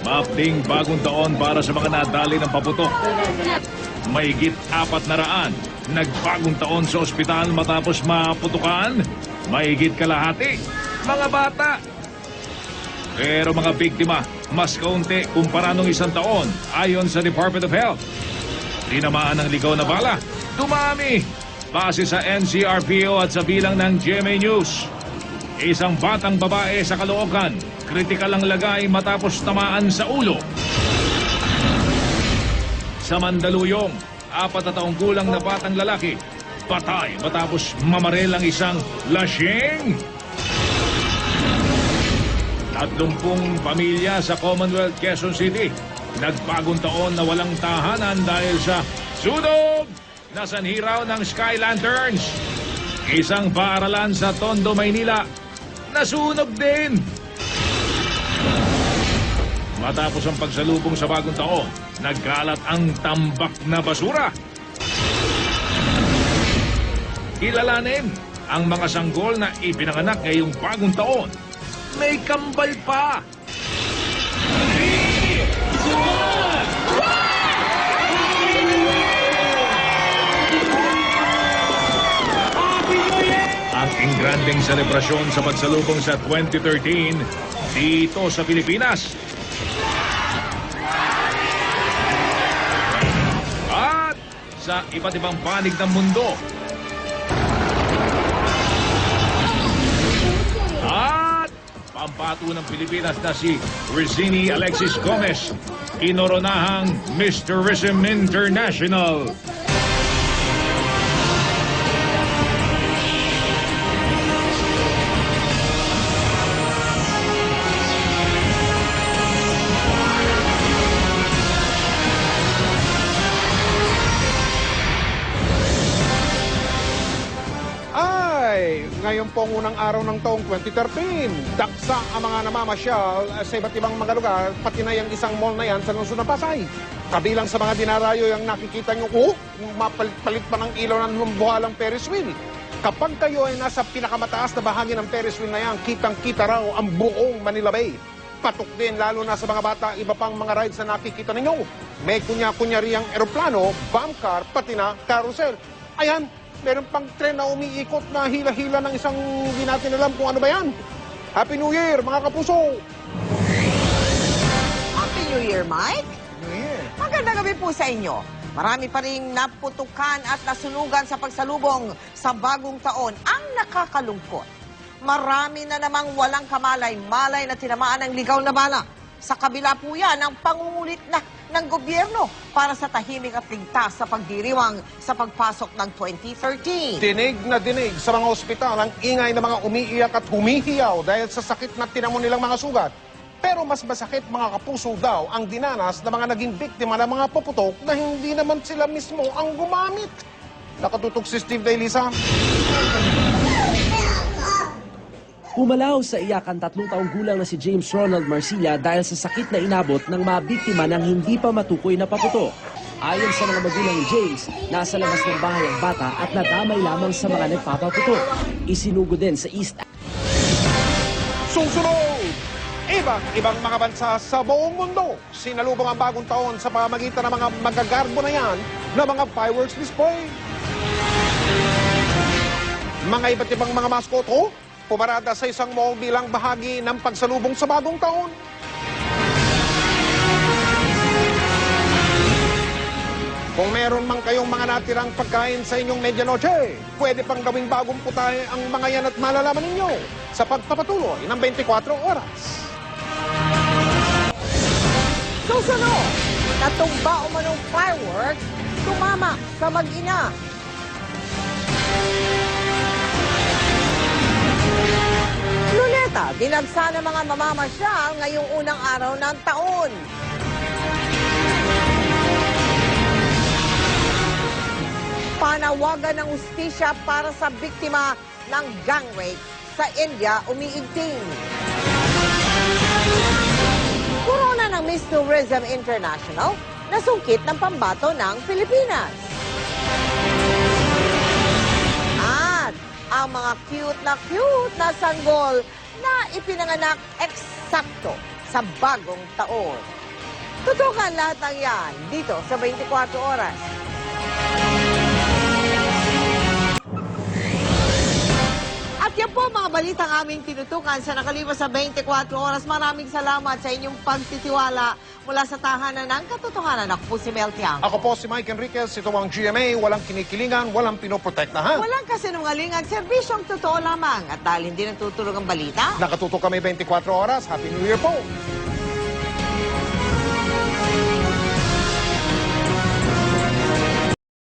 Mapting bagong taon para sa mga nadali ng paputok. Mahigit 400 nagbagong taon sa ospital matapos maputukan. Mahigit kalahati, mga bata. Pero mga biktima, mas kaunti kumpara nung isang taon ayon sa Department of Health. Tinamaan ng ligaw na bala, dumami. Base sa NCRPO at sa bilang ng GMA News. Isang batang babae sa Caloocan, kritikal ang lagay matapos tamaan sa ulo. Sa Mandaluyong, 4 na taong gulang na batang lalaki, patay matapos mamarel ang isang lasing. 30 pamilya sa Commonwealth, Quezon City, nagbagong taon na walang tahanan dahil sa sunog na sanhi raw ng Sky Lanterns. Isang paaralan sa Tondo, Maynila, nasunog din. Matapos ang pagsalubong sa bagong taon, nagkalat ang tambak na basura. Kilalanin ang mga sanggol na ipinanganak ngayong bagong taon. May kambal pa. Ang ingranding selebrasyon sa pagsalubong sa 2013 dito sa Pilipinas. At sa iba't ibang panig ng mundo. At pampato ng Pilipinas na si Rizini Alexis Gomez, inoronahang Mr. Tourism International. Ngayon pong unang araw ng taong 2013, daksa ang mga namamasyal sa iba't ibang mga lugar, pati na yung isang mall na yan sa lungsod ng Pasay. Kabilang sa mga dinarayo yung nakikita nyo, mapalit pa ng ilaw ng lumbuhalang Ferris wheel. Kapag kayo ay nasa pinakamataas na bahagi ng Ferris wheel na yan, kitang-kita raw ang buong Manila Bay. Patok din, lalo na sa mga bata, iba pang mga rides na nakikita ninyo. May kunya-kunyari ang eroplano, bomb car, pati na carousel. Ayan, meron pang tren na umiikot na hila-hila ng isang hindi natin alam kung ano ba yan. Happy New Year, mga kapuso! Happy New Year, Mike! New Year! Magandang gabi po sa inyo. Marami pa rin naputukan at nasunugan sa pagsalubong sa bagong taon. Ang nakakalungkot, marami na namang walang kamalay-malay na tinamaan ng ligaw na bala. Sa kabila po yan ang pangungulit na ng gobyerno para sa tahimik at ligtas sa pagdiriwang sa pagpasok ng 2013. Dinig na dinig sa mga ospital ang ingay ng mga umiiyak at humihiyaw dahil sa sakit na tinamo nilang mga sugat. Pero mas masakit, mga kapuso, daw ang dinanas ng mga naging biktima ng mga puputok na hindi naman sila mismo ang gumamit. Nakatutok si Steve Dailisa. Pumalaw sa iyakan 3 taong gulang na si James Ronald Marcilla dahil sa sakit na inabot ng mga biktima ng hindi pa matukoy na paputok. Ayon sa mga magulang ni James, nasa labas ng bahay ang bata at nadamay lamang sa mga nagpapaputok. Isinugo din sa East. Susunod! Iba't-ibang mga bansa sa buong mundo sinalubong ang bagong taon sa pamamagitan ng mga magagarbo na yan na mga fireworks display. Mga iba't ibang mga maskoto pumarada sa isang mall bilang bahagi ng pagsalubong sa bagong taon. Kung meron man kayong mga natirang pagkain sa inyong medianoche, pwede pang gawing bagong putahe ang mga yan at malalaman ninyo sa pagpapatuloy ng 24 oras. Susunod, natumba umanong fireworks, tumama sa mag-ina. Luneta, dinagsa ng mga mamamasyal ngayong unang araw ng taon. Panawagan ng hustisya para sa biktima ng gang rape sa India umiigting. Corona ng Miss Tourism International, nasungkit ng pambato ng Pilipinas. cute na sanggol na ipinanganak eksakto sa bagong taon. Tutukan lahat ng yan dito sa 24 Oras. At yan po mga balitang aming tinutukan sa nakalipas sa 24 oras. Maraming salamat sa inyong pagtitiwala mula sa tahanan ng katotohanan. Ako po si Mel Tiang. Ako po si Mike Enriquez. Ito ang GMA. Walang kinikilingan, walang pinoprotektahan. Walang kasinungalingan, serbisyong totoo lamang. At dahil hindi natutulog ang balita, Nakatutok kami 24 oras. Happy New Year po!